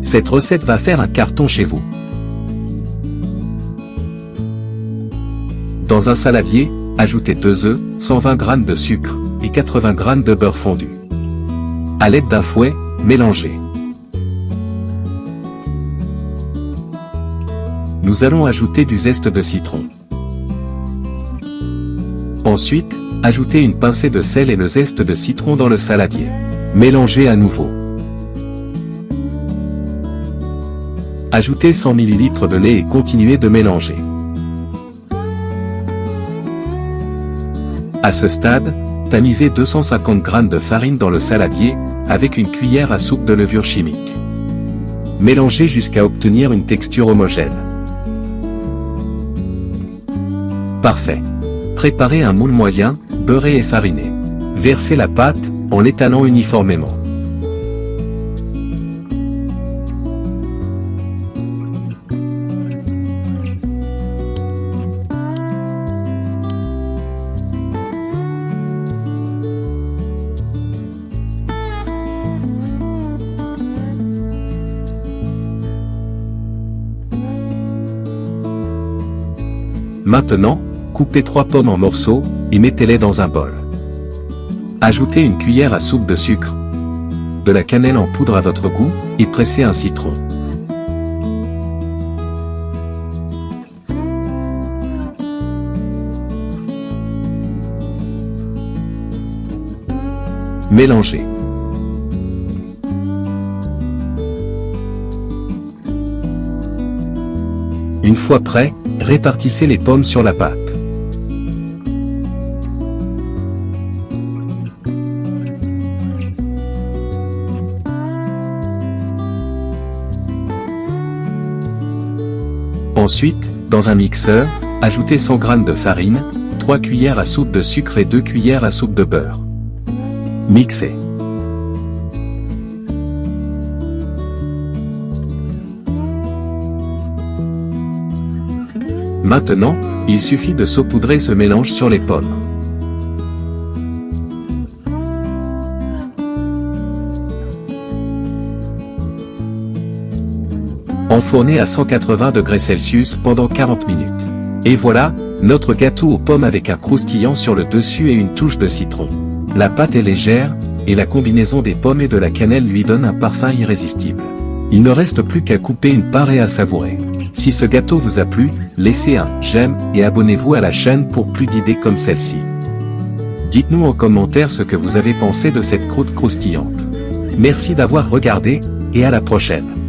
Cette recette va faire un carton chez vous. Dans un saladier, ajoutez 2 œufs, 120 g de sucre et 80 g de beurre fondu. À l'aide d'un fouet, mélangez. Nous allons ajouter du zeste de citron. Ensuite, ajoutez une pincée de sel et le zeste de citron dans le saladier. Mélangez à nouveau. Ajoutez 100 ml de lait et continuez de mélanger. À ce stade, tamisez 250 g de farine dans le saladier, avec une cuillère à soupe de levure chimique. Mélangez jusqu'à obtenir une texture homogène. Parfait. Préparez un moule moyen, beurré et fariné. Versez la pâte, en l'étalant uniformément. Maintenant, coupez 3 pommes en morceaux, et mettez-les dans un bol. Ajoutez une cuillère à soupe de sucre, de la cannelle en poudre à votre goût, et pressez un citron. Mélangez. Une fois prêt, répartissez les pommes sur la pâte. Ensuite, dans un mixeur, ajoutez 100 g de farine, 3 cuillères à soupe de sucre et 2 cuillères à soupe de beurre. Mixez. Maintenant, il suffit de saupoudrer ce mélange sur les pommes. Enfournez à 180 degrés Celsius pendant 40 minutes. Et voilà, notre gâteau aux pommes avec un croustillant sur le dessus et une touche de citron. La pâte est légère, et la combinaison des pommes et de la cannelle lui donne un parfum irrésistible. Il ne reste plus qu'à couper une part et à savourer. Si ce gâteau vous a plu, laissez un j'aime et abonnez-vous à la chaîne pour plus d'idées comme celle-ci. Dites-nous en commentaire ce que vous avez pensé de cette croûte croustillante. Merci d'avoir regardé, et à la prochaine.